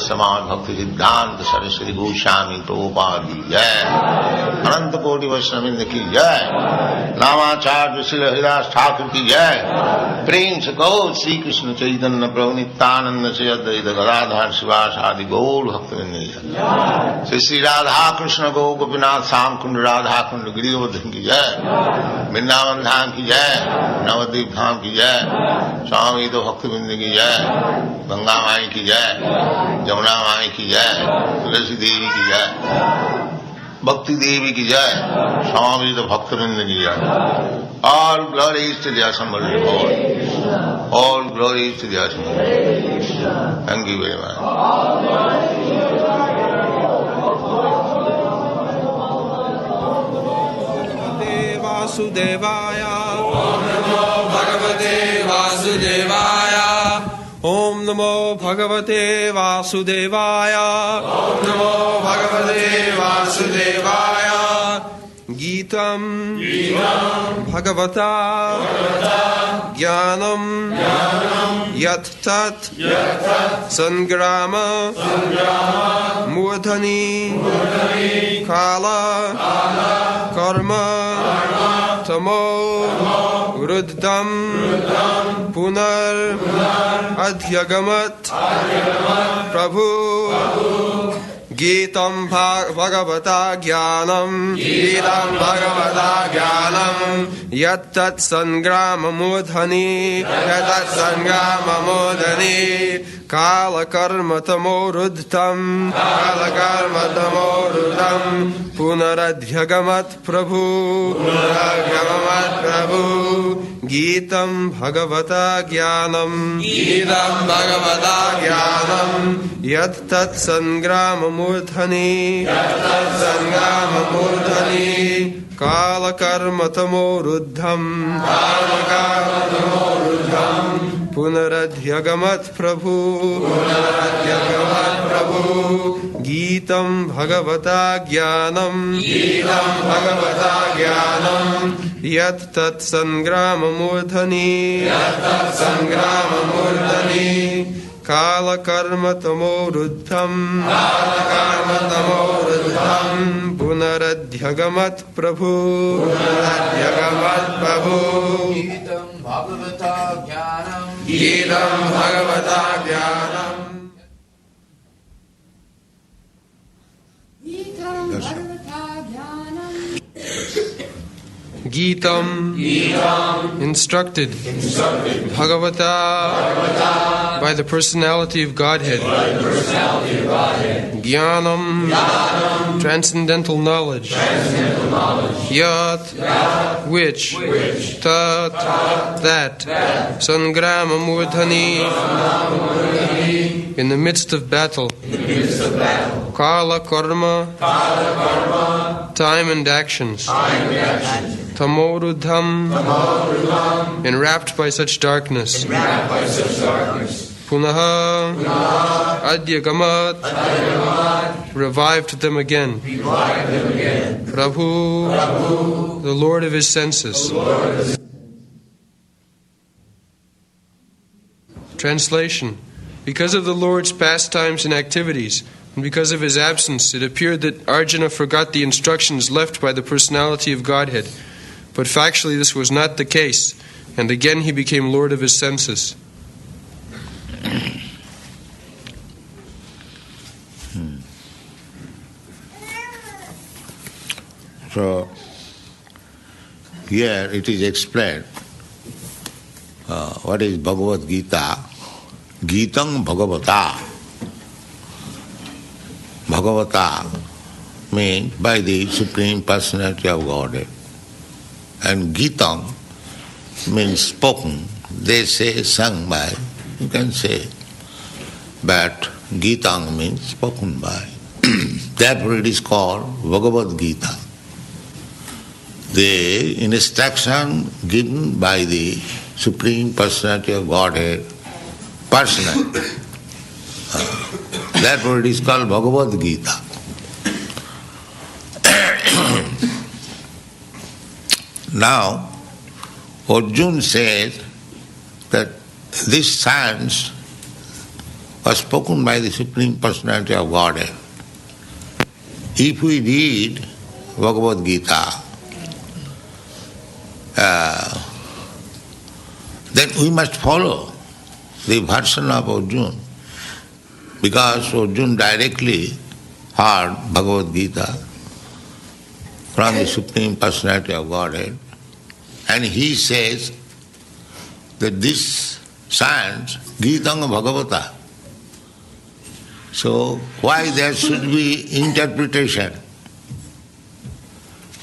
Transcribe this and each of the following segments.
Samad Bhaktivedanta Saraswati Goswami Prabhupada ki jai, Ananta Koti Vaishnavrinda ki jai, Namacharya Srila Haridas Thakur ki jai, Prem se Gaur Sri Krishna Chaitanya Prabhu Nityananda Sri Advaita Gadadhar Sivasadi Gaur Bhaktivinoda ki jai, Sri Radha Krishna Gaur Gopinath Sam Kund Radha Kund Girivardhan ki jai, Vrindavan Dham ki jai, Navadvip Dham ki jai, Swami to Bhaktivinoda ki jai, Ganga Mai ki jai, Jamuna Mai ki jai, Tulasi Devi ki jai, Bhakti Devi ki jai, Swami to Bhaktivinoda ki jai. All glories to the assembled Lord. All glories to the assembled Lord. Thank you very much. Vasudevaya Om Namo Bhagavate Vasudevaya Om Namo Bhagavate Vasudevaya Om Namo Bhagavate Vasudevaya Gitam Bhagavata Jnanam Yat Tat Sangrama Murdhani Kala Karma Tamo Ruddham Punar Adhyagamat Prabhu Gitam Bhagavata Jnanam Gitam Bhagavata Jnanam Yattat Sangrama Murdhani Yattat Sangrama Murdhani Kala Karma Tamo Ruddham Kala Karma Tamo Ruddham Punaradhyagamat Prabhu Punaradhyagamat Prabhu Gitam Bhagavata Jnanam Gitam Bhagavata Jnanam Yattat Sangrama Murdhani Yattat Sangrama Murdhani Kala Karma Tamo Ruddham Kala Karma Tamo Ruddham Punaradhyagamat Prabhu Punaradhyagamat Prabhu Gitam Bhagavata Jnanam Gitam Bhagavata Jnanam Yattat Sangrama Murdhani Yattat Sangrama Murdhani Kala Karma Tamo Ruddham Kala Karma Tamo Ruddham Punaradhyagamat Prabhu Punaradhyagamat Prabhu Gitam Bhagavata Jnanam Gitam Bhagavata Jnanam Gitam instructed Bhagavata by the personality of Godhead. Jnanam transcendental knowledge. Yat which. Tat that. Sangrama Murdhani in the midst of battle. Kala Karma time and actions. Tamorudham enwrapped by such darkness. Punaha Adyagamat revived them again. Prabhu the Lord of his senses. Translation. Because of the Lord's pastimes and activities, and because of his absence, it appeared that Arjuna forgot the instructions left by the personality of Godhead. But factually this was not the case, and again he became Lord of his senses. So, here it is explained what is Bhagavad Gita. Gitam Bhagavata. Bhagavata means by the Supreme Personality of Godhead. And Gitam means spoken. They say sung by, you can say. But Gitam means spoken by. Therefore it is called Bhagavad Gita. The instruction given by the Supreme Personality of Godhead, personal. Therefore it is called Bhagavad Gita. Now, Arjuna says that this science was spoken by the Supreme Personality of Godhead. If we read Bhagavad Gita, then we must follow the version of Arjuna, because Arjuna directly heard Bhagavad Gita from the Supreme Personality of Godhead, and he says that this science, Gitanga Bhagavata. So why there should be interpretation?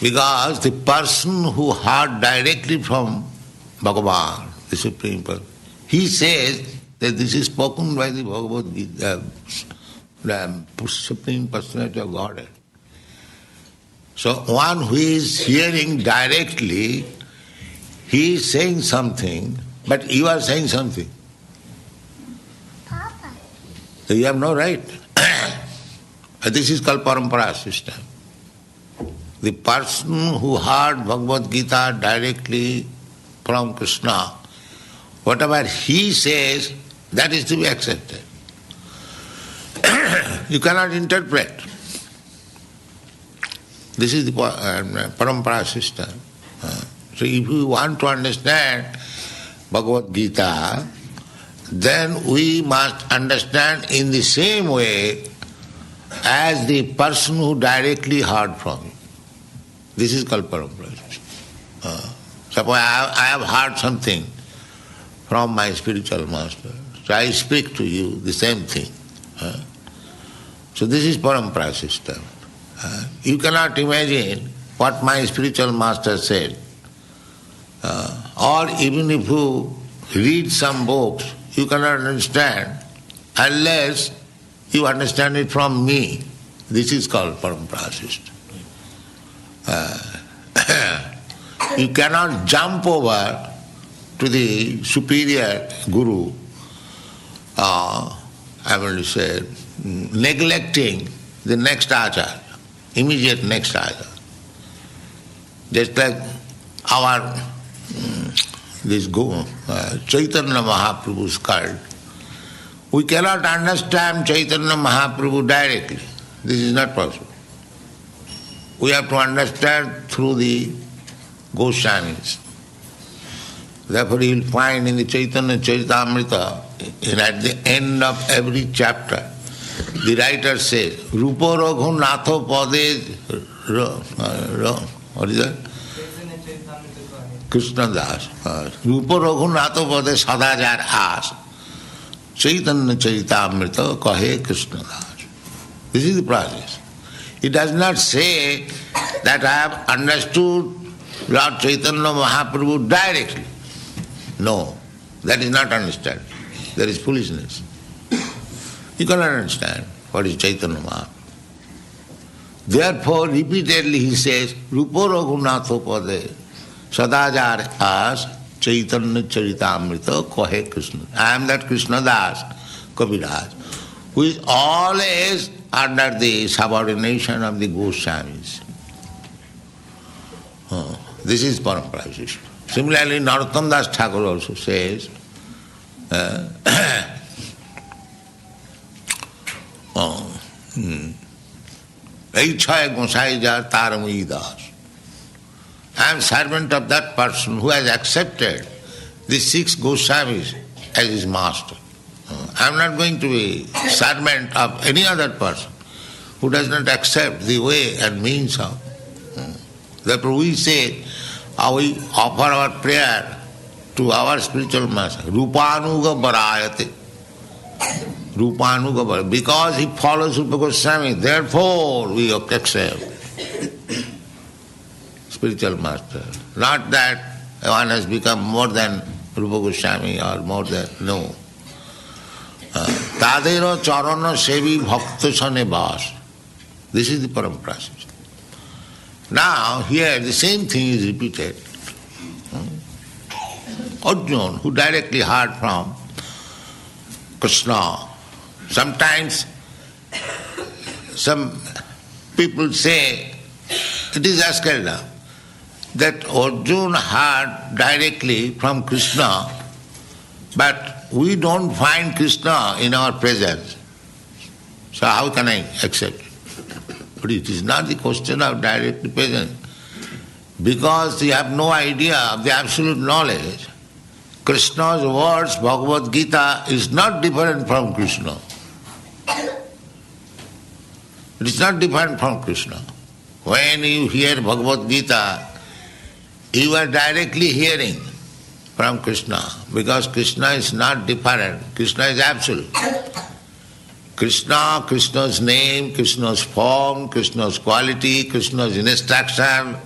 Because the person who heard directly from Bhagavan, the Supreme Person, he says that this is spoken by the Bhagavad Gita, the Supreme Personality of Godhead. So one who is hearing directly, he is saying something, but you are saying something. Papa. So you have no right. This is called parampara system. The person who heard Bhagavad Gita directly from Krishna, whatever he says, that is to be accepted. You cannot interpret. This is the parampara system. So if we want to understand Bhagavad Gita, then we must understand in the same way as the person who directly heard from it. This is called parampara system. Suppose I have heard something from my spiritual master, so I speak to you the same thing. So this is parampara system. You cannot imagine what my spiritual master said. Or even if you read some books, you cannot understand unless you understand it from me. This is called parampara system. You cannot jump over to the superior guru, I will say, neglecting the next acharya, immediate next acharya. Just like our this Chaitanya Mahaprabhu's cult, we cannot understand Chaitanya Mahaprabhu directly. This is not possible. We have to understand through the Goswamis. Therefore you will find in the Chaitanya Charitamrita, and at the end of every chapter, the writer says, Rupa Raghunatha Pade, what is that? Krishna Das. Rupa Raghunatha Pade Sadajar As. Chaitanya Charitamrita Kahe Krishna Das. This is the process. It does not say that I have understood Lord Chaitanya Mahaprabhu directly. No, that is not understanding. That is foolishness. You cannot understand what is Chaitanya Mahaprabhu. Therefore, repeatedly he says, Rupa Raghunatha Pade Sadajar As Chaitanya Charitamrita Kahe Krishna. I am that Krishna Das, Kaviraj, who is always under the subordination of the Goswamis. This is parampara system. Similarly, Narottam Das Thakur also says, Eichaya Gosai Jar Taramui Das. I am servant of that person who has accepted the 6 Goswamis as his master. I am not going to be servant of any other person who does not accept the way and means of. Therefore we say, we offer our prayer to our spiritual master, Rupanuga Barayate. Rupanuga Barayate. Because he follows Rupa Goswami, therefore we accept spiritual master. Not that one has become more than Rupa Goswami or more than, no. Tadero charana sevi bhakta sane vas. This is the parampara system. Now here the same thing is repeated. Arjuna, who directly heard from Krishna. Sometimes some people say, it is Askarna, that Arjuna heard directly from Krishna, but we don't find Krishna in our presence. So how can I accept it? But it is not the question of direct presence. Because you have no idea of the absolute knowledge, Krishna's words, Bhagavad Gita, is not different from Krishna. It is not different from Krishna. When you hear Bhagavad Gita, you are directly hearing from Krishna, because Krishna is not different. Krishna is absolute. Krishna, Krishna's name, Krishna's form, Krishna's quality, Krishna's instruction,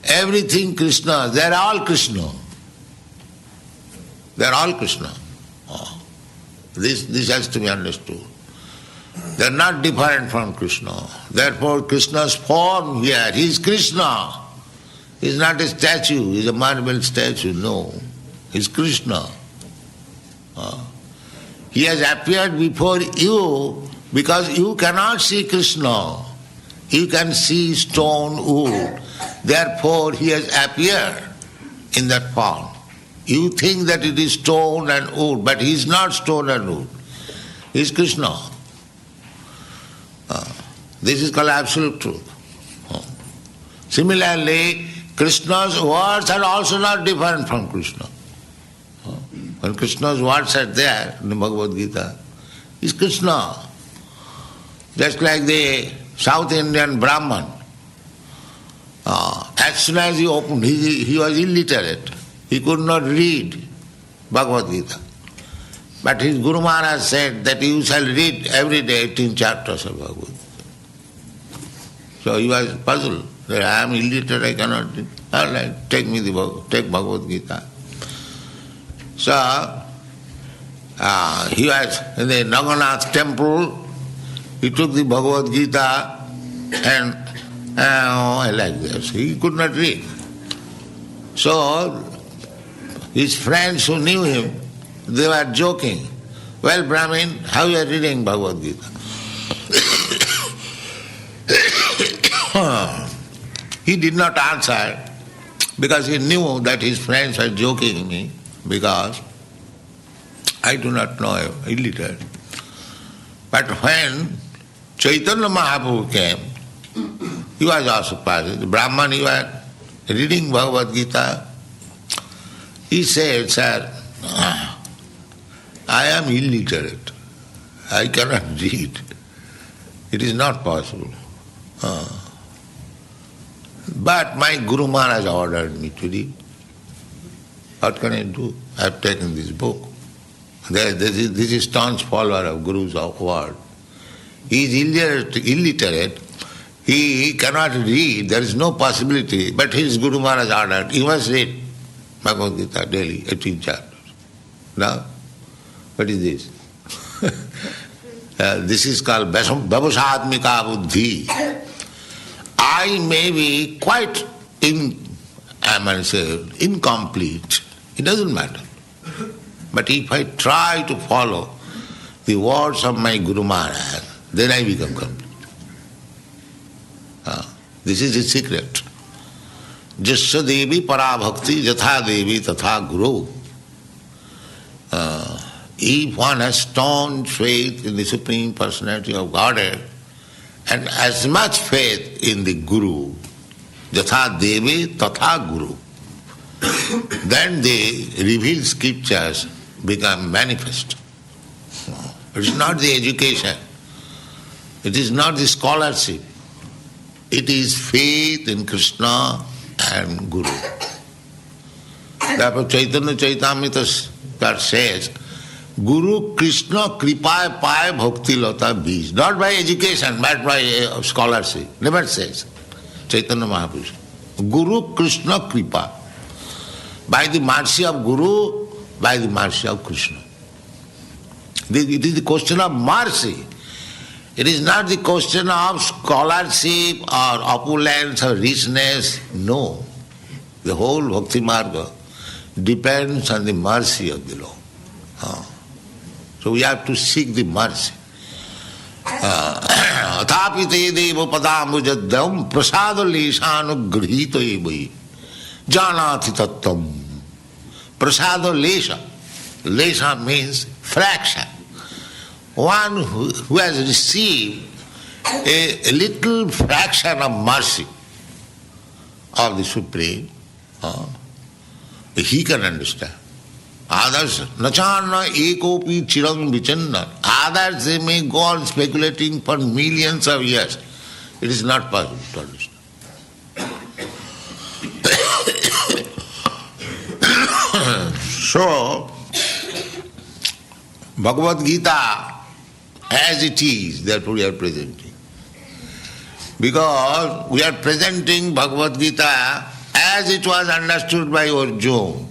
everything Krishna, they are all Krishna. They are all Krishna. Oh. This has to be understood. They are not different from Krishna. Therefore Krishna's form here, he is Krishna. He is not a statue, he is a marble statue, no. He is Krishna. He has appeared before you because you cannot see Krishna. You can see stone, wood. Therefore he has appeared in that form. You think that it is stone and wood, but he is not stone and wood. He is Krishna. This is called absolute truth. Similarly, Krishna's words are also not different from Krishna. When Krishna's words are there in the Bhagavad Gita, is Krishna. Just like the South Indian Brahman. As soon as he opened, he was illiterate. He could not read Bhagavad Gita. But his Guru Maharaj said that you shall read every day 18 chapters of Bhagavad Gita. So he was puzzled that I am illiterate, I cannot read. All right, take Bhagavad Gita. So he was in the Naganath temple. He took the Bhagavad Gita and like this. He could not read. So his friends who knew him, they were joking. Well, Brahmin, how you are reading Bhagavad Gita? He did not answer because he knew that his friends were joking me because I do not know him, illiterate. But when Chaitanya Mahaprabhu came, he was also surprised. The Brahman, he was reading Bhagavad Gita. He said, sir, I am illiterate. I cannot read. It is not possible. But my Guru Maharaj ordered me to read. What can I do? I have taken this book. This is staunch follower of Guru's word. He is illiterate. He cannot read. There is no possibility. But his Guru Maharaj ordered, he must read Bhagavad Gita daily, 18 chapters. Now, what is this? This is called Vyavasatmika Buddhi. I may be quite incomplete. It doesn't matter. But if I try to follow the words of my Guru Maharaj, then I become complete. This is the secret. Jasya Devi Para Bhakti Jatha Devi Tatha Guru. If one has staunch faith in the Supreme Personality of Godhead and as much faith in the Guru, Jatha Devi Tatha Guru, then the revealed scriptures become manifest. It is not the education, it is not the scholarship, it is faith in Krishna and Guru. Therefore Chaitanya Chaitamrita says, Guru Krishna Kripa Pai Bhakti Lata Bij. Not by education, but by scholarship. Never says Chaitanya Mahaprabhu. Guru Krishna Kripa. By the mercy of Guru, by the mercy of Krishna. It is the question of mercy. It is not the question of scholarship or opulence or richness. No. The whole Bhakti Marga depends on the mercy of the Lord. So we have to seek the mercy. Athapi te devo padambujadam prasada lesanu grihita evahi janati tattam. Prasada lesha. lesha means fraction. One who has received a little fraction of mercy of the Supreme, he can understand. Others, nachana ekopi chirang vichanna. Others, they may go on speculating for millions of years. It is not possible to understand. So, Bhagavad Gita as it is, that we are presenting. Because we are presenting Bhagavad Gita as it was understood by Arjuna.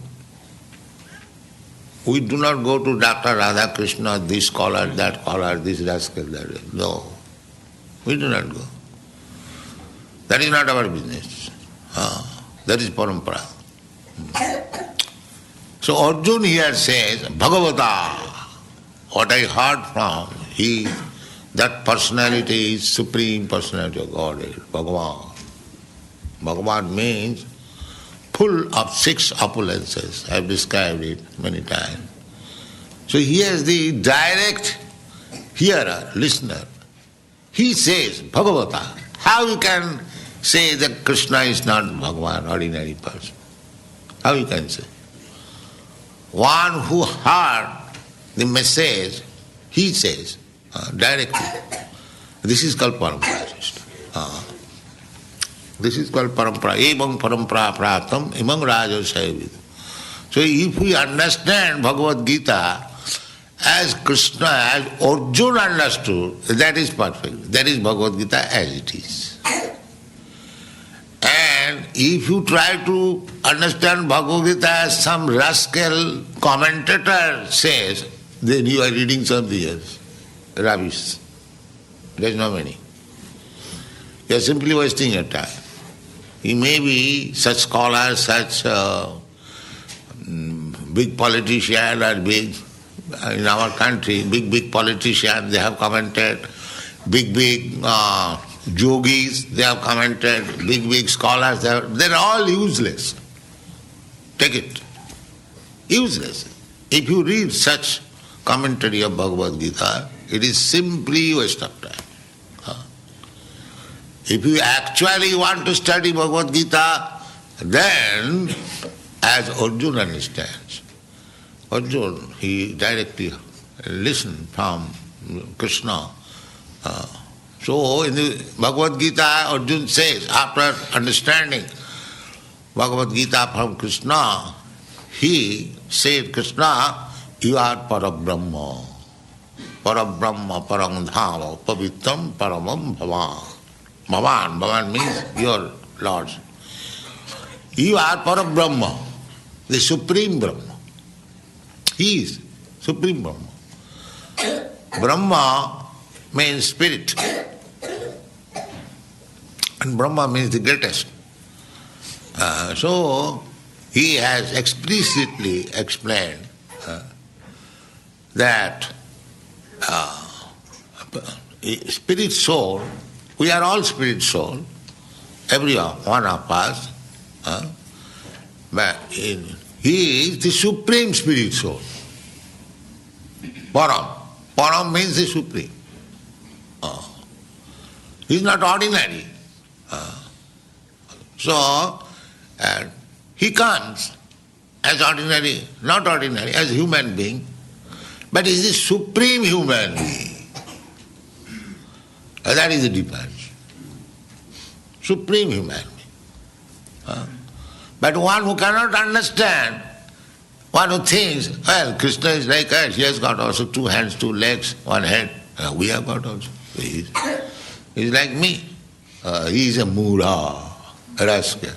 We do not go to Dr. Radha Krishna, this scholar, that scholar, this rascal, that. No. We do not go. That is not our business. That is parampara. So Arjuna here says, Bhagavata, what I heard from, that personality is Supreme Personality of Godhead, Bhagavan. Bhagavan means full of 6 opulences. I have described it many times. So he is the direct hearer, listener. He says, Bhagavata. How you can say that Krishna is not Bhagavan, ordinary person? How you can say? One who heard the message, he says directly. This is called parampara system. This is called parampara. Evam parampara praptam imam raja sayavid. So if we understand Bhagavad Gita as Krishna, as Arjuna understood, that is perfect. That is Bhagavad Gita as it is. And if you try to understand Bhagavad Gita as some rascal commentator says, then you are reading something else. Rubbish. There is no meaning. You are simply wasting your time. He may be such scholars, such big politician or big, in our country, big politicians, they have commented, big yogis, they have commented, big scholars, they are all useless. Take it. Useless. If you read such commentary of Bhagavad Gita, it is simply waste of time. If you actually want to study Bhagavad Gita, then as Arjuna understands, Arjuna, he directly listened from Krishna. So in the Bhagavad Gita, Arjuna says, after understanding Bhagavad Gita from Krishna, he said, Krishna, you are Parabrahma. Parabrahma, Parangdhava, Pavitram, Paramam Bhavan. Bhavan means your Lord. You are Parabrahma, the Supreme Brahma. He is Supreme Brahma. Brahma means spirit. And Brahma means the greatest. So, he has explicitly explained that spirit soul, we are all spirit soul, every one of us, but he is the supreme spirit soul. Param. Param means the supreme. He is not ordinary. So, he comes as ordinary, not ordinary, as human being, but he is the supreme human being. That is the difference. Supreme human being. But one who cannot understand, one who thinks, well, Krishna is like us, he has got also 2 hands, 2 legs, 1 head. We have got also. He is like me. He is a mura, a rascal.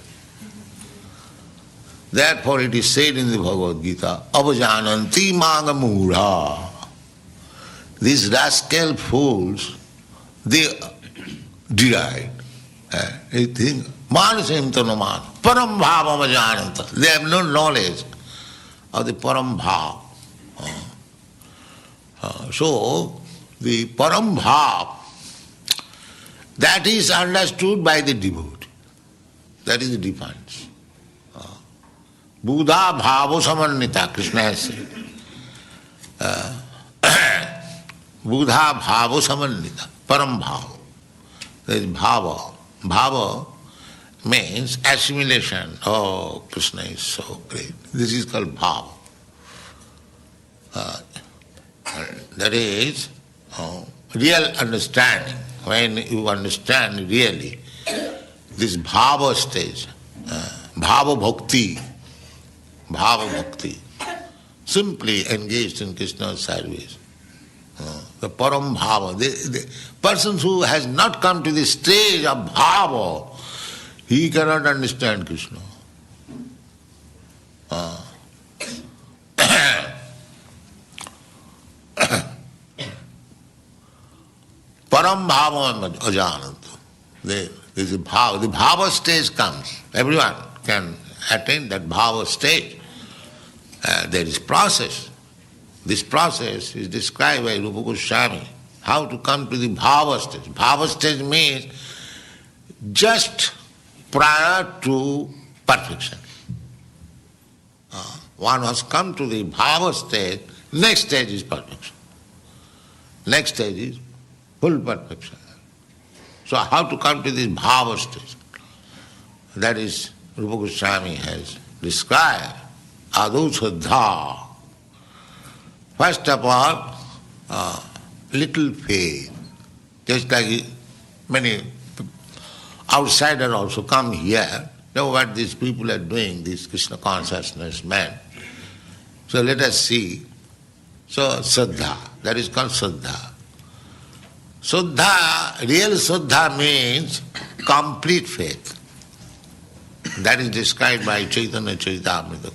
Therefore it is said in the Bhagavad Gita, Avajananti manga mura. These rascal fools, they deride. They think, Manasim tanaman, param bhava avajananta. They have no knowledge of the param bhava. So, the param bhava, that is understood by the devotee. That is the difference. Buddha bhava samannita, Krishna has said. Buddha bhava samannita, param bhava. There is bhava. Bhava means assimilation. Oh, Krishna is so great. This is called bhava. That is real understanding. When you understand really this bhava stage, bhava bhakti, simply engaged in Krishna's service. The param bhava, the person who has not come to the stage of bhava, he cannot understand Krishna. Param bhava ajanat. The bhava stage comes. Everyone can attain that bhava stage. There is process. This process is described by Rupa Goswami. How to come to the bhava stage. Bhava stage means just prior to perfection. One has come to the bhava stage, next stage is perfection. Next stage is full perfection. So how to come to this bhava stage? That is, Rupa Goswami has described Adu Saddha. First of all, little faith. Just like many outsiders also come here, know what these people are doing, these Krishna consciousness men. So let us see. So Saddha, that is called Saddha. Saddha, real Saddha means complete faith. That is described by Chaitanya Charitamrita.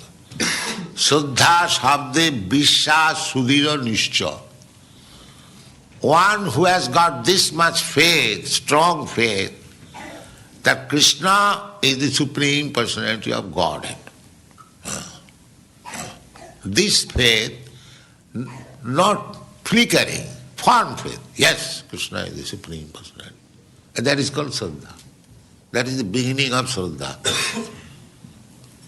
Saddha shabde vishwas sudhira nishcha. One who has got this much faith, strong faith, that Krishna is the Supreme Personality of Godhead. This faith, not flickering, firm faith. Yes, Krishna is the Supreme Personality. And that is called Saddha. That is the beginning of Saddha.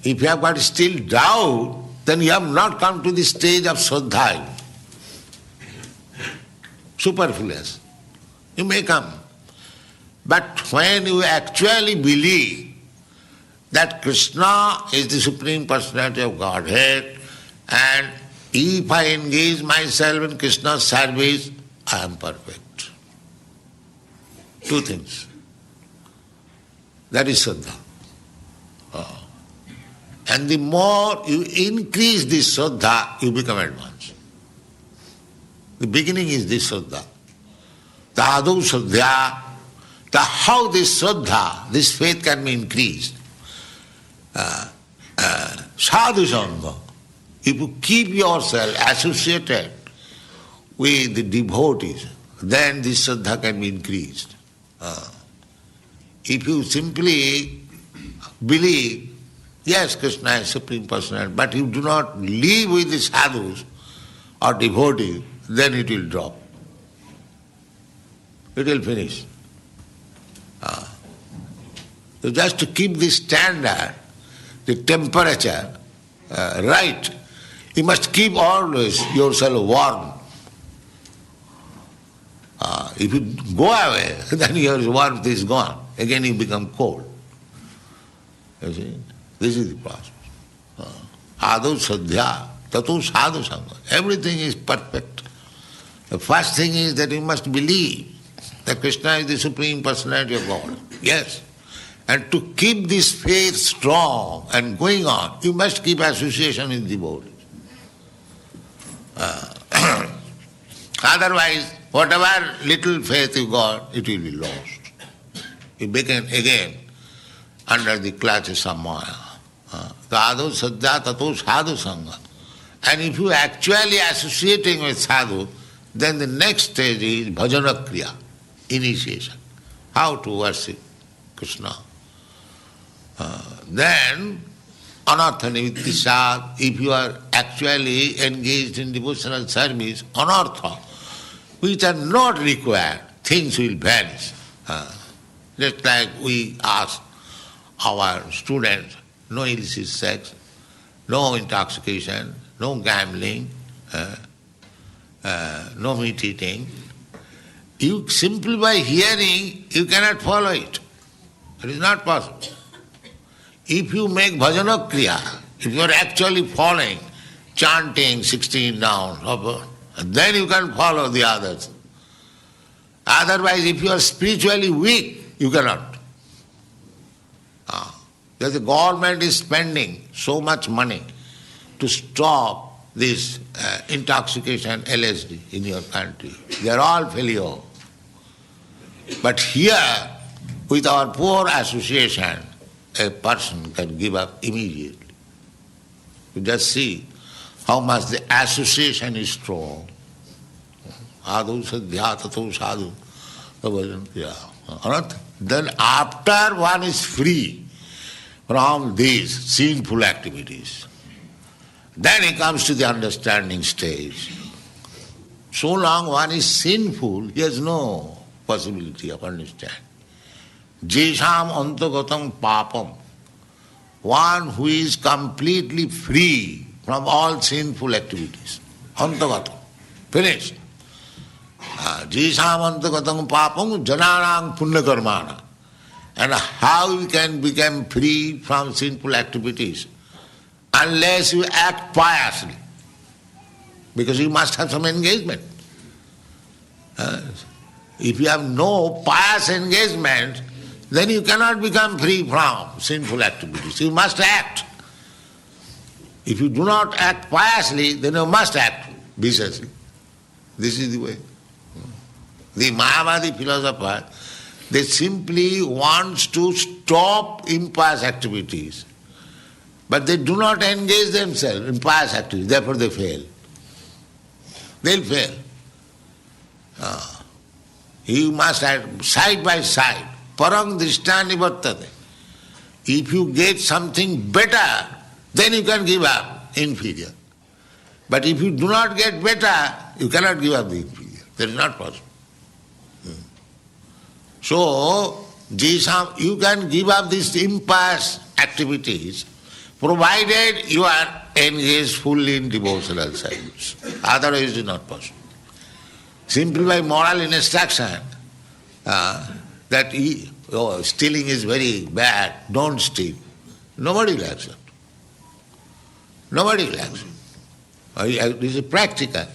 If you have got still doubt, then you have not come to the stage of Saddha. Superfluous. You may come. But when you actually believe that Krishna is the Supreme Personality of Godhead, and if I engage myself in Krishna's service, I am perfect. Two things. That is Saddha. And the more you increase this Saddha, you become advanced. The beginning is this Saddha. The Adu Saddha, how this Saddha, this faith can be increased. Sadhu Sangha. If you keep yourself associated with the devotees, then this Saddha can be increased. If you simply believe, yes, Krishna is Supreme Personality, but you do not live with the sadhus or devotees, then it will drop. It will finish. So just to keep the standard, the temperature right, you must keep always yourself warm. If you go away, then your warmth is gone. Again you become cold. You see? This is the process. Adu Sadhya, Tatu Sadhu Sangha. Everything is perfect. The first thing is that you must believe that Krishna is the Supreme Personality of God. Yes. And to keep this faith strong and going on, you must keep association with devotees. Otherwise, whatever little faith you got, it will be lost. You begin again under the clutches of Maya. Sadhu Saddha Tato Sadhu Sangha. And if you actually associating with sadhu, then the next stage is bhajana kriya, initiation. How to worship Krishna. Then, anartha nivritti sadh, if you are actually engaged in devotional service, anartha, which are not required, things will vanish. Just like we ask our students, no illicit sex, no intoxication, no gambling, no meat eating, you simply by hearing, you cannot follow it. It is not possible. If you make bhajana kriya, if you are actually following, chanting 16 rounds, then you can follow the others. Otherwise, if you are spiritually weak, you cannot. Because the government is spending so much money to stop this intoxication, LSD in your country. They are all failure. But here, with our poor association, a person can give up immediately. You just see how much the association is strong. Adu sadhya tato sadhu. Then after one is free from these sinful activities, then he comes to the understanding stage. So long one is sinful, he has no possibility of understanding. Jesham antagatam papam. One who is completely free from all sinful activities. Antagatam. Finished. Jesham antagatam papam jananang punyakarmana. And how you can become free from sinful activities? Unless you act piously. Because you must have some engagement. If you have no pious engagement, then you cannot become free from sinful activities. You must act. If you do not act piously, then you must act viciously. This is the way. The Mayavadi philosopher, they simply want to stop impious activities, but they do not engage themselves in pious activities, therefore they fail. They'll fail. You must act side by side. Parang drishtani vartate. If you get something better, then you can give up inferior. But if you do not get better, you cannot give up the inferior. That is not possible. So, you can give up these impious activities provided you are engaged fully in devotional service. Otherwise it is not possible. Simply by moral instruction, that stealing is very bad, don't steal. Nobody will accept. Nobody will accept. This is practical.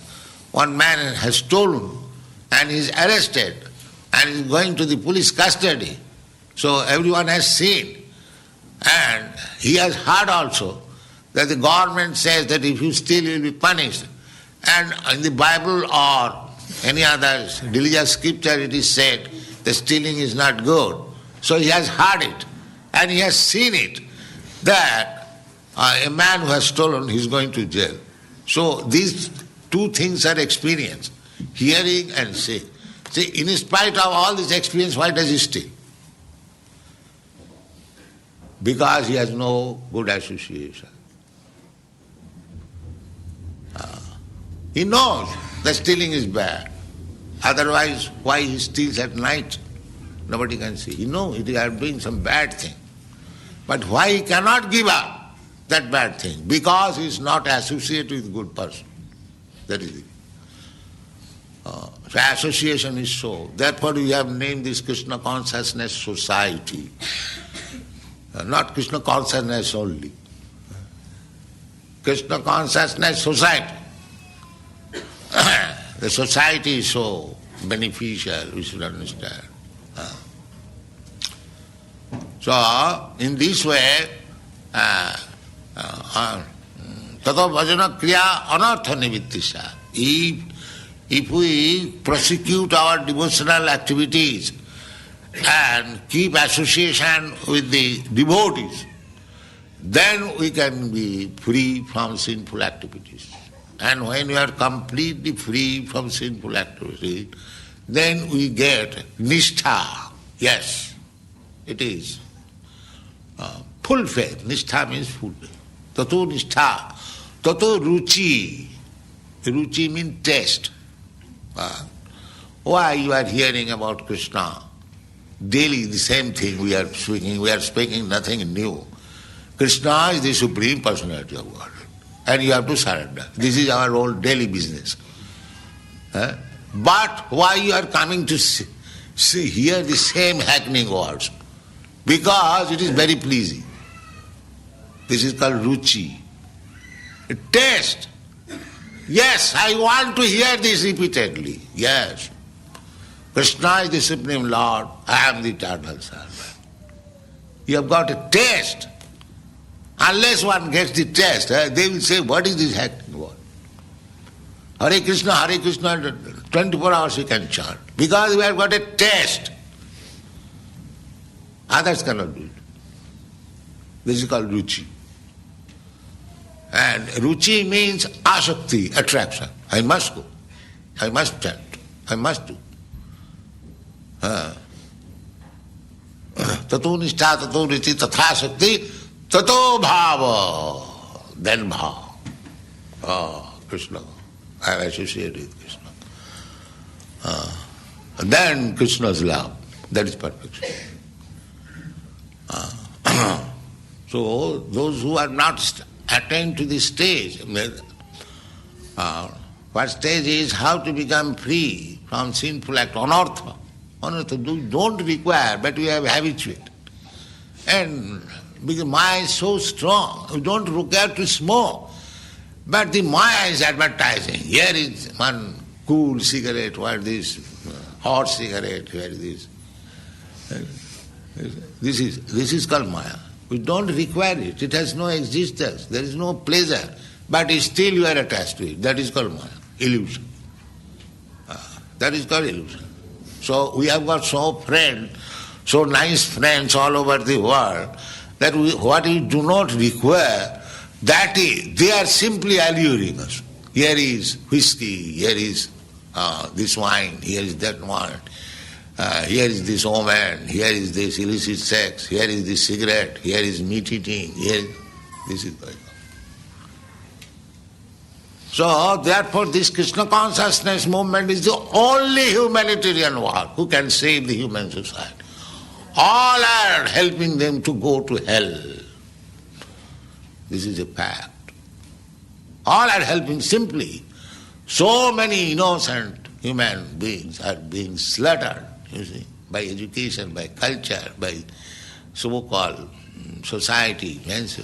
One man has stolen and he is arrested and is going to the police custody. So everyone has seen. And he has heard also that the government says that if you steal, you will be punished. And in the Bible or any other religious scripture it is said that stealing is not good. So he has heard it and he has seen it that a man who has stolen, he is going to jail. So these two things are experienced, hearing and seeing. See, in spite of all this experience, why does he steal? Because he has no good association. He knows that stealing is bad. Otherwise, why he steals at night? Nobody can see. He knows he is doing some bad thing. But why he cannot give up that bad thing? Because he is not associated with good person. That is it. So association is so. Therefore we have named this Krishna Consciousness Society. Not Krishna Consciousness only. Krishna Consciousness Society. The society is so beneficial, we should understand. So, in this way, tato bhajana kriya anartha nivittisya. If we prosecute our devotional activities and keep association with the devotees, then we can be free from sinful activities. And when we are completely free from sinful activities, then we get nishtha. Yes, it is. Full faith. Nishtha means full faith. Tato nishtha. Tato ruchi. Ruchi means taste. Why you are hearing about Krishna? Daily the same thing we are speaking nothing new. Krishna is the Supreme Personality of God. And you have to surrender. This is our whole daily business. But why you are coming to hear the same hackneying words? Because it is very pleasing. This is called ruchi. A taste. Yes, I want to hear this repeatedly. Yes. Krishna is the Supreme Lord, I am the eternal servant. You have got a taste. Unless one gets the taste, they will say, what is this hackneying word? Hare Krishna, 24 hours you can chant. Because we have got a taste. Others cannot do it. This is called ruchi. And ruchi means asakti, attraction. I must go. I must chant. I must do. Tato nishtha, tato ruchi, tatha sakti, tato bhava. Then bhava. Oh, Krishna. I am associated with Krishna. Then Krishna's love. That is perfection. So those who are not attained to this stage, first stage is how to become free from sinful act, anartha. Anartha you don't require, but we have habituated. And because Maya is so strong, we don't require to smoke. But the Maya is advertising. Here is one cool cigarette, what this, hot cigarette, here is this. This is called Maya. We don't require it. It has no existence. There is no pleasure. But still you are attached to it. That is called Maya, illusion. That is called illusion. So we have got so nice friends all over the world, that what we do not require, that is, they are simply alluring us. Here is whiskey, here is this wine, here is that wine, here is this woman, here is this illicit sex, here is this cigarette, here is meat eating, this is going on. So, therefore, this Krishna consciousness movement is the only humanitarian work who can save the human society. All are helping them to go to hell. This is a fact. All are helping simply. So many innocent human beings are being slaughtered, you see, by education, by culture, by so-called society. It is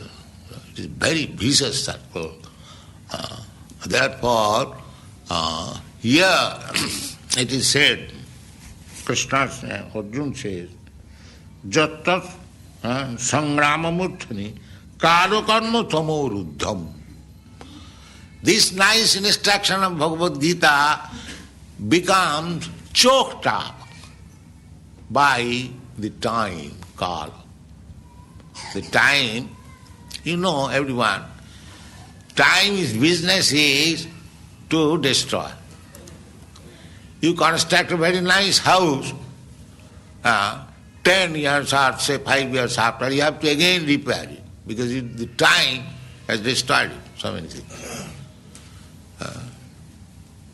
a very vicious circle. Therefore, here it is said, Krishna, Arjuna says, Jatat Sangramamurthani Karokarma Tamoruddham. This nice instruction of Bhagavad Gita becomes choked up by the time, Kala. The time, you know everyone, time's business is to destroy. You construct a very nice house, 10 years or say 5 years after, you have to again repair it, because the time has destroyed it, so many things.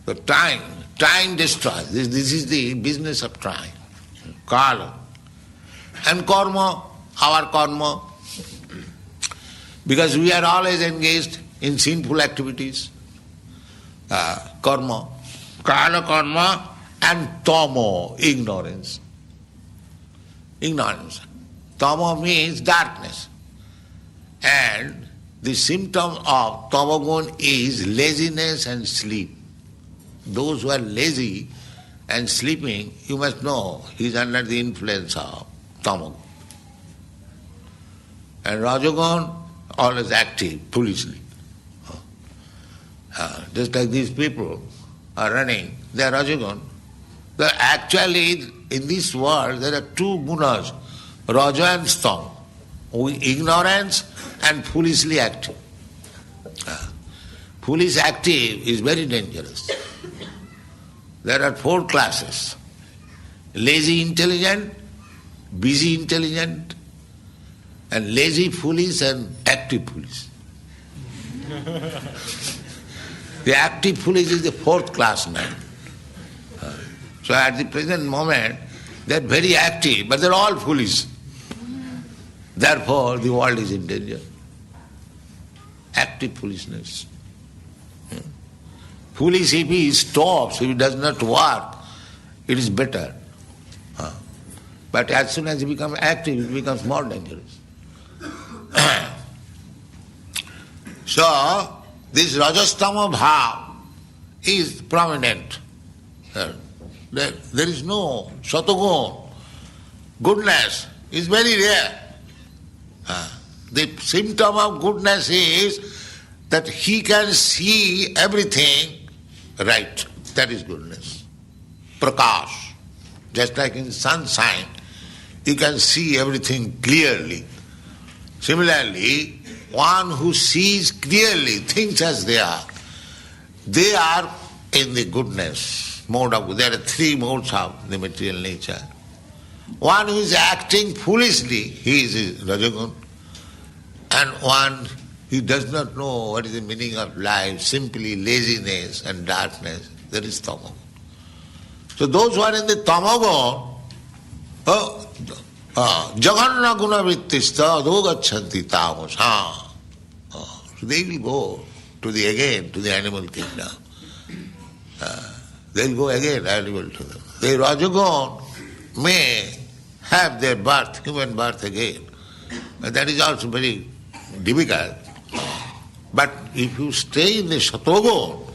The time destroys. This is the business of time. Kala. And karma, our karma, because we are always engaged in sinful activities. Karma. Kala karma and tamo, ignorance. Ignorance. Tamo means darkness. And the symptom of tamagun is laziness and sleep. Those who are lazy and sleeping, you must know, he is under the influence of tamagun. And rajagun, always active, foolishly. Just like these people are running, they are rajagun. Actually, in this world, there are two gunas, raja and stama. Ignorance and foolishly active. Foolish active is very dangerous. There are 4 classes. Lazy intelligent, busy intelligent, and lazy foolish and active foolish. The active foolish is the 4th class man. So at the present moment, they are very active, but they are all foolish. Therefore, the world is in danger. Active foolishness. Foolish if he stops, if he does not work, it is better. But as soon as he becomes active, it becomes more dangerous. So, this Rajastama bhav is prominent. There is no Satagun. Goodness is very rare. The symptom of goodness is that he can see everything right. That is goodness. Prakash. Just like in sunshine, you can see everything clearly. Similarly, one who sees clearly things as they are in the goodness mode of. There are three modes of the material nature. One who is acting foolishly, he is Rajagun. And one who does not know what is the meaning of life, simply laziness and darkness, there is Tamagun. So those who are in the Tamagun, Jaganna guna vrittista adogachanti tamas. So they will go to the animal kingdom. They will go again animal to them. The Rajagun may have their birth, human birth again. But that is also very difficult. But if you stay in the Satogun,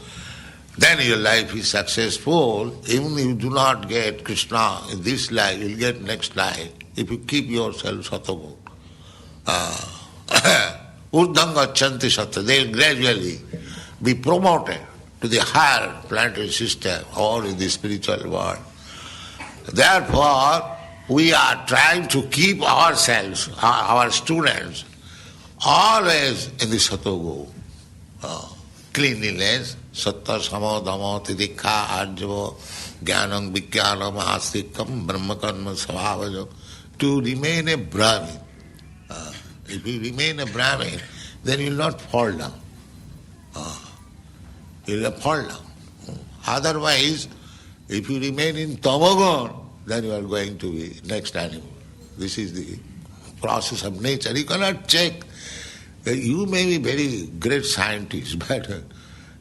then your life is successful. Even if you do not get Krishna in this life, you will get next life. If you keep yourself Satogun. Urdhanga chanti sattva, they will gradually be promoted to the higher planetary system or in the spiritual world. Therefore, we are trying to keep ourselves, our students, always in the Satogun. Cleanliness, satta samo dhamma tidikha arjava jnanam vijnanam astikam brahmakarma svabhajo. To remain a Brahmin. If you remain a Brahmin, then you will not fall down. You will not fall down. Otherwise, if you remain in Tamagun, then you are going to be next animal. This is the process of nature. You cannot check. You may be very great scientist, but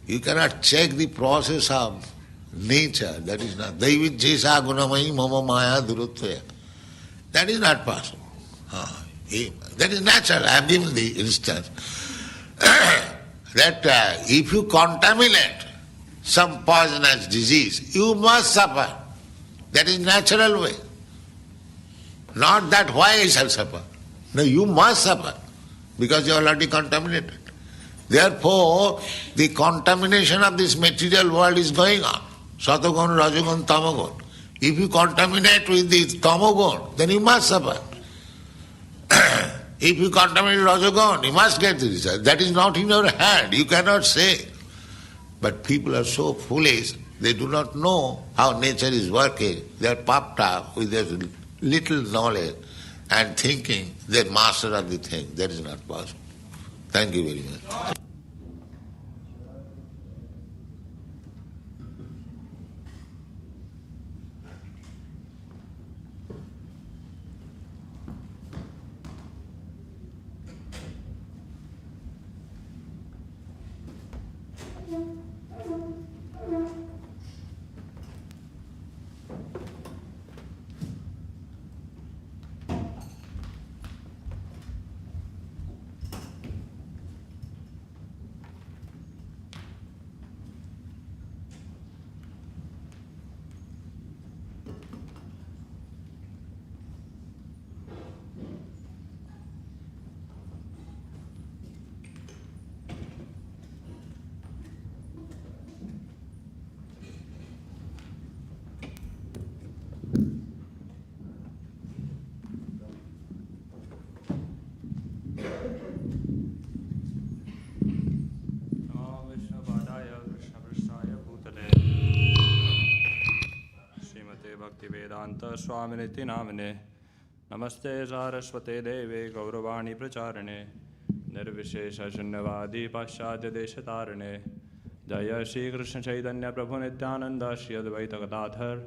you cannot check the process of nature. That is not. Daivit jesa gunamayi mama maya durutvaya. That is not possible. That is natural. I have given the instance. That if you contaminate some poisonous disease, you must suffer. That is natural way. Not that why I shall suffer. No, you must suffer because you are already contaminated. Therefore, the contamination of this material world is going on. Satagun, Rajagun, Tamagun. If you contaminate with the Tamagun, then you must suffer. If you contaminate Rajagun, you must get the result. That is not in your hand. You cannot say. But people are so foolish, they do not know how nature is working. They are puffed up with their little knowledge and thinking they are master of the thing. That is not possible. Thank you very much. Bhaktivedanta Swaminiti Namine Namaste Saraswate Deve Gauravani Pracharane Nirvishesha Shunyavadi Paschadya Deshatarane Jaya Shri Krishna Chaitanya Prabhu Nityananda Shri Advaita Gadadhar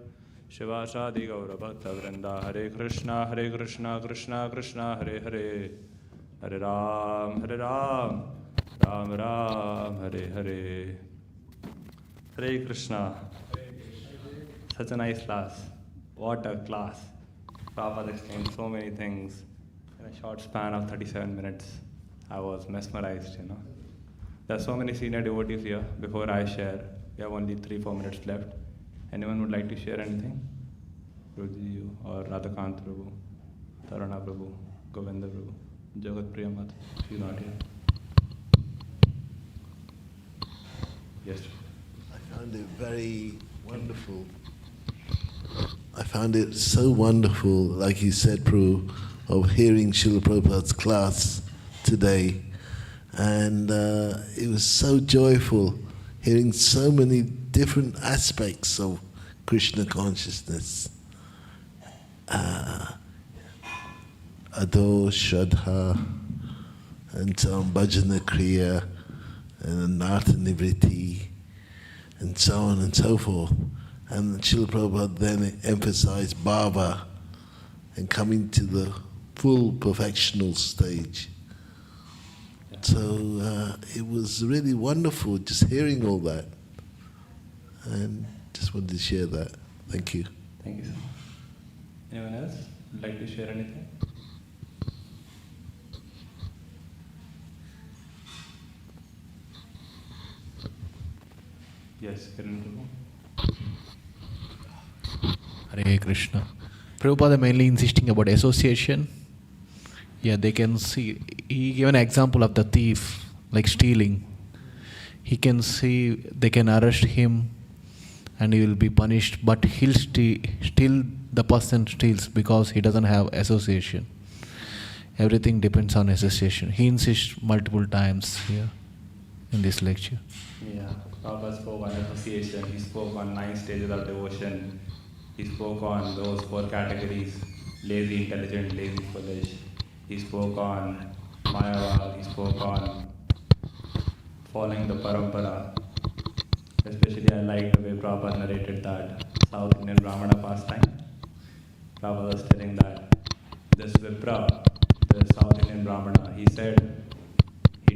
Shivasadi Gaura Bhakta Vrinda Hare Krishna Krishna Krishna Hare Hare Hare Ram Ram Ram Hare Hare. Hare Krishna. Such a nice class. What a class. Prabhupada explained so many things in a short span of 37 minutes. I was mesmerized, you know. There are so many senior devotees here. Before I share, we have only 3-4 minutes left. Anyone would like to share anything? Guruji, you or Radhakant Prabhu, Tarana Prabhu, Govinda Prabhu, Jagat Priyamat. She's not here. Yes. I found it very wonderful. I found it so wonderful, like you said, Prabhu, of hearing Srila Prabhupada's class today. And it was so joyful, hearing so many different aspects of Krishna consciousness. Ado, Shraddha, and so on, Bhajana Kriya, and Nartha Nivriti, and so on and so forth. And Srila Prabhupada then emphasized bhava and coming to the full perfectional stage. So it was really wonderful just hearing all that. And just wanted to share that. Thank you. Thank you, sir. Anyone else would like to share anything? Yes, Kiran Prabhu. Hare Krishna. Prabhupada mainly insisting about association. Yeah, they can see. He gave an example of the thief, like stealing. He can see they can arrest him and he will be punished, but he'll still the person steals because he doesn't have association. Everything depends on association. He insists multiple times here in this lecture. Yeah, Prabhupada spoke on association. He spoke on 9 stages of devotion. He spoke on those 4 categories: lazy, intelligent, lazy, foolish. He spoke on Mayavad. He spoke on following the parampara. Especially I like the way Prabhupada narrated that South Indian Brahmana pastime. Prabhupada was telling that this Vipra, the South Indian Brahmana, he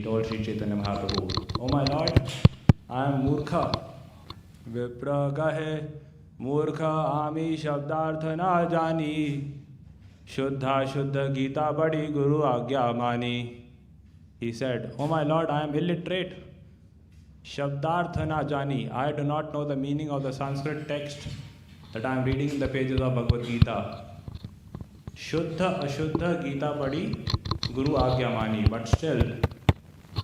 told Sri Chaitanya Mahaprabhu, "Oh my Lord, I am Murkha. Vipra gahe, Murkha ami shabdartha na jani. Shuddha Shuddha Gita Badi Guru Agya Mani." He said, "Oh my Lord, I am illiterate. Shabdartha na jani. I do not know the meaning of the Sanskrit text that I am reading in the pages of Bhagavad Gita. Shuddha Ashuddha Gita Badi Guru Agya Mani." But still,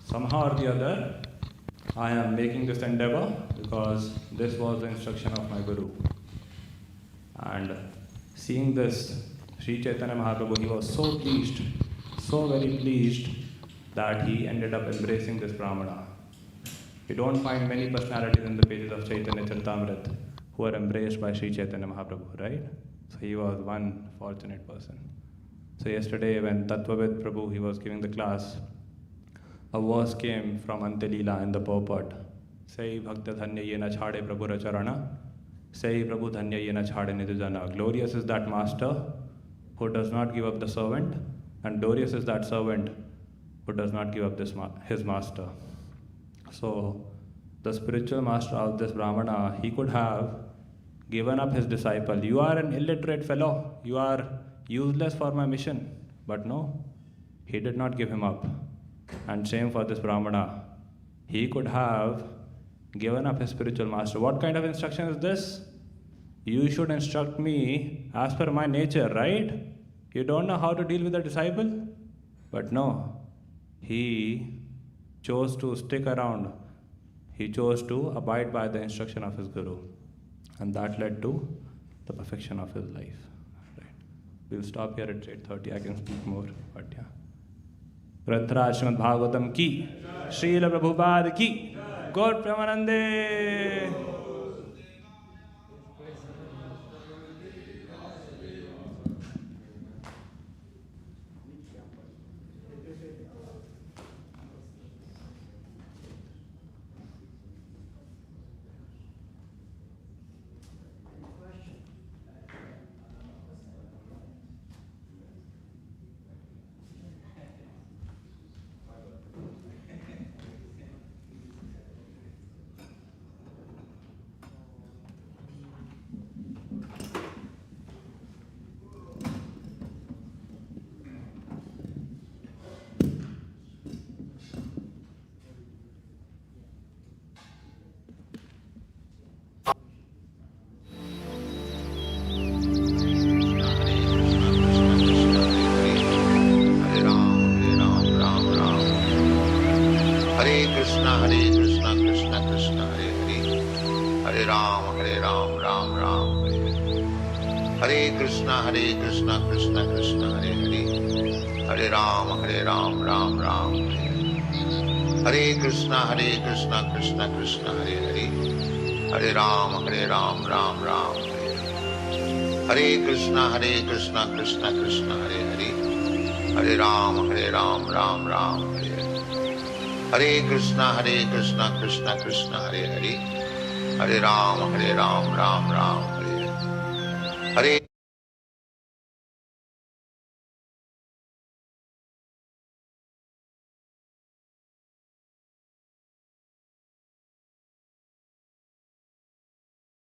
somehow or the other, I am making this endeavor because this was the instruction of my Guru. And seeing this, Sri Chaitanya Mahaprabhu, he was so pleased, so very pleased, that he ended up embracing this Brahmana. You don't find many personalities in the pages of Chaitanya Charitamrita who are embraced by Sri Chaitanya Mahaprabhu, right? So he was one fortunate person. So yesterday when Tattvavid Prabhu, he was giving the class, a verse came from Antelila in the purport. Sai bhakta dhanya yena chhade Prabhu racharana, Sai Prabhu dhanya yena chhade nidujana. Glorious is that master who does not give up the servant, and glorious is that servant who does not give up his master. So the spiritual master of this Brahmana, he could have given up his disciple. "You are an illiterate fellow, you are useless for my mission." But no, he did not give him up. And same for this Brahmana. He could have given up his spiritual master. What kind of instruction is this? You should instruct me as per my nature, right? You don't know how to deal with a disciple? But no, he chose to stick around. He chose to abide by the instruction of his Guru. And that led to the perfection of his life. Right. We'll stop here at 8:30. I can speak more, but yeah. Granthara Srimad Bhagavatam ki, Srila Prabhupada ki, Gaur Pramanande. Hare Krishna, Krishna Krishna, Hare Hare, Hare Ram, Ram Ram, Hare Hare. Hare Krishna, Krishna Krishna, Hare Hare, Hare Ram, Ram Ram, Hare Hare. Hare Krishna, Krishna Krishna, Hare Hare, Hare Ram, Ram Ram, Hare Hare. Hare Krishna, Krishna Krishna, Hare Hare, Hare Ram, Ram Ram, Hare Hare. Hare Krishna, Krishna Krishna, Hare Hare, Hare Ram, Ram Ram, Hare